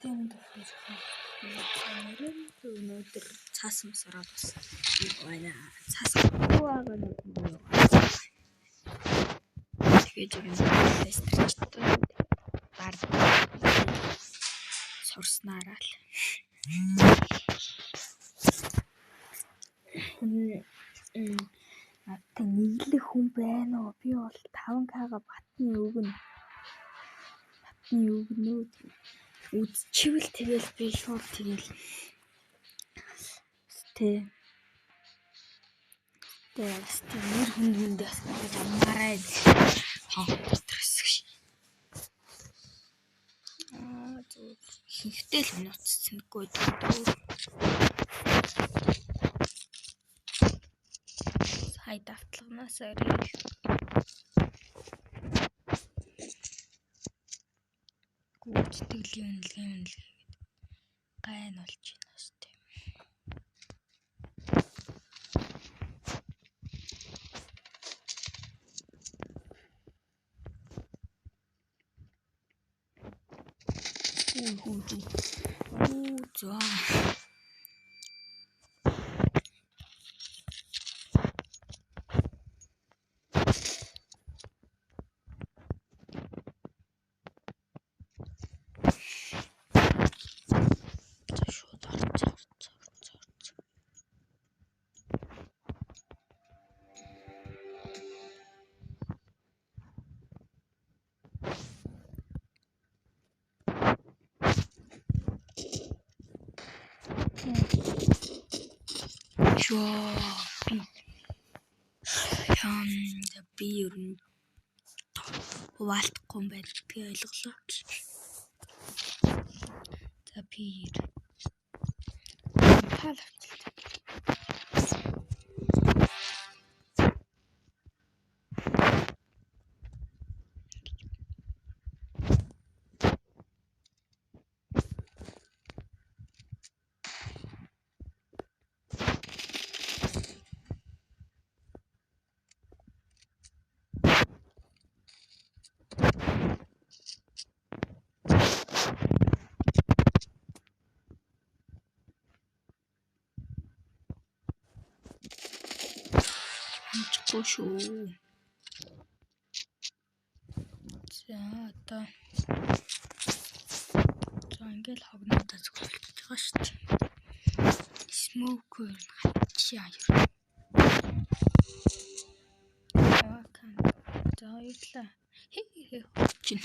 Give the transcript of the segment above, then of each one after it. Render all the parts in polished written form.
Тэнд өнөөдөр цаасан сараад бас байна. Цаасан байгаа нэг юм. Тэгээд юм тестчтэй бар сурснараа л. Атэ нийлэх хүн байна уу? Би бол 5К-га батны өгнө. Үзчихвэл тэгэл би шууд тэгэл нэр хүндээс гэж амаарай хавтрасгш. Хинхтэл нууцсангүй дөө. Хай давтлагнаас өрөөл. Гүйтгэлийн үнэлгээ гайн болж байна шүү дээ. За. Би ер нь хуваалтахгүй юм байна. Би ойлголоо. За би шүү. За одоо ингээл хогнодоо зөвлөж байгаа шүү дээ. Smoke хачаа юу. За яла. Чин.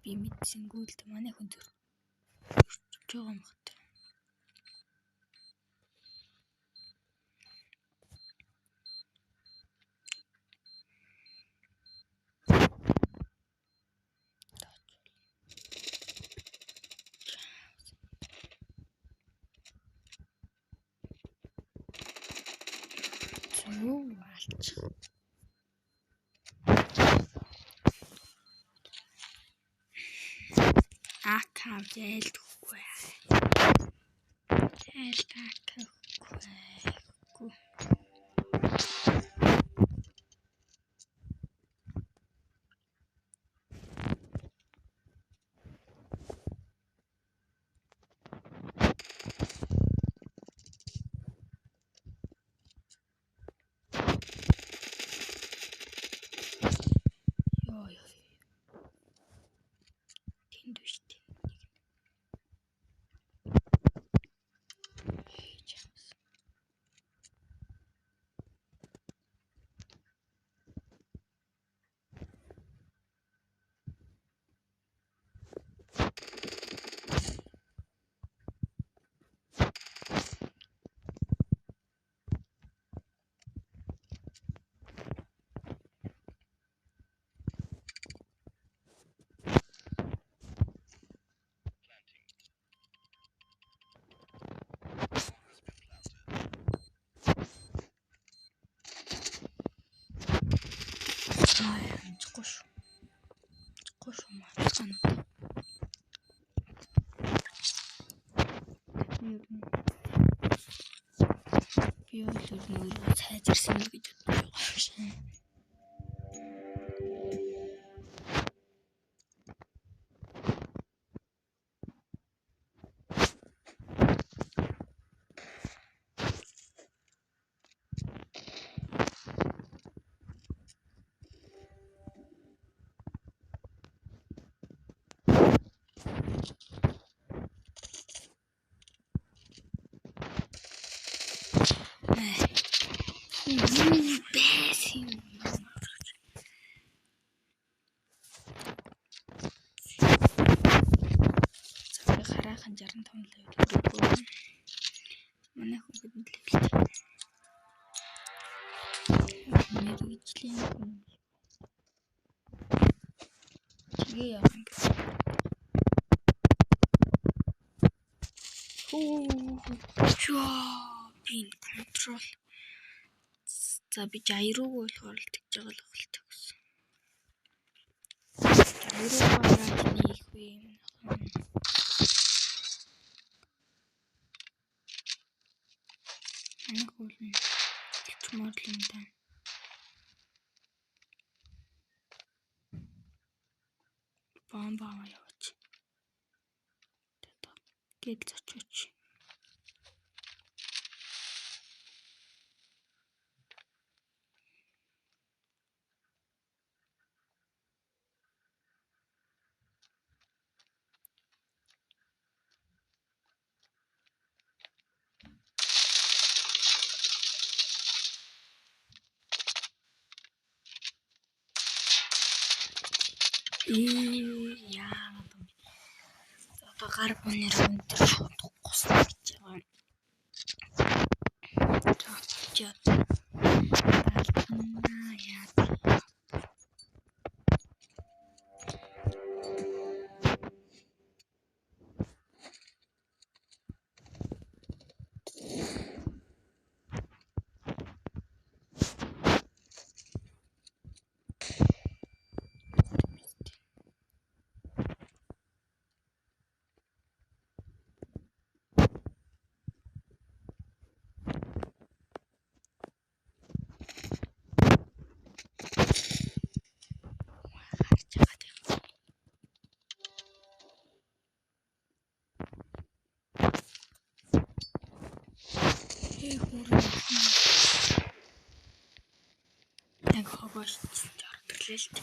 Би мэдсэнгүү л манай хүн төр байгаа юм хат. Алч. Акав зээлдэхгүй. Зээлдэхгүй. Би өөрөө сайжирсан л гэж бодож байгаа шин. Хараахан 65 левел. Манай хүүхэд нь левелтэй. Мэргэжлийн хүн. Тэгээ явах юм. Би контрол. За би жайрууг болохоор л тэгж байгаа л хэлдэг гэсэн. Жайруугаа яаж нээх вэ? Манай хөл нь чимээр л юм да. Бомба яваач. Гээд зочооч. Яа. Одоо гар бунаар өндөр шууд гусна гэж байгаа. Чад. Яа. Яг хогош жартгалэлт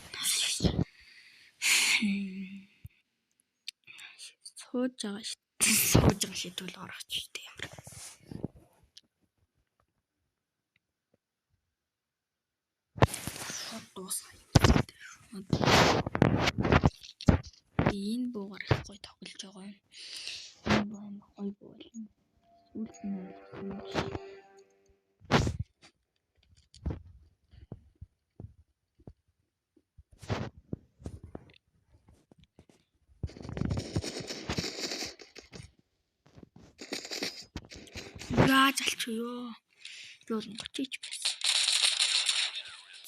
сууж байгаа шийдвэл орох ч тийм ямар. Дуусгая. Энэ буугаар их гоё тоглож байгаа. Энэ буу гоё буу болно. Яаж алчих ёо. Зөөр мөчиж байсан.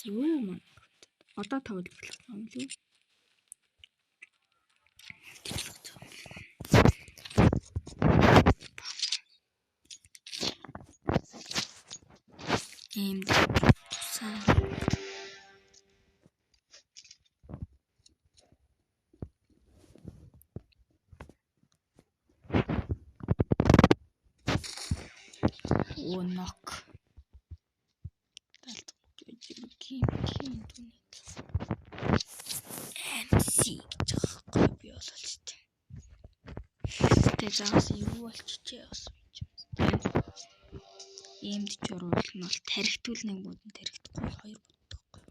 Зөө мөн. Одоо тоглож болох юм лээ. Энд сан Нок. MC гэж байгаа би болол ч тийм. Тэгээс юу болчихжээ бас гэж байна. Иймд ч уруул нь бол тархитул нэг бодон тархитгүй хоёр боддог байхгүй.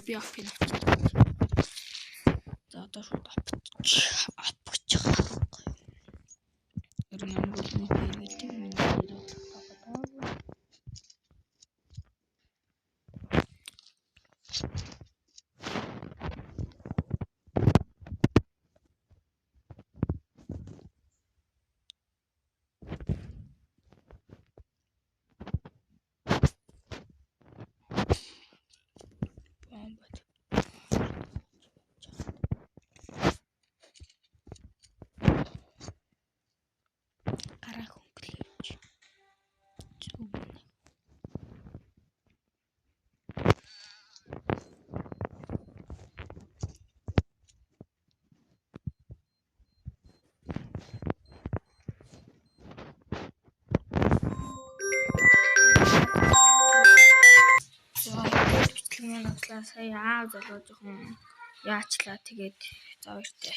Би апин. За одоо шууд апчих байхгүй. Ерөнхийдөө бол нэг хэрэгтэй юм байна. уучлаа. Сая аав залуу жоохон яачлаа. Тэгээд за баяртай.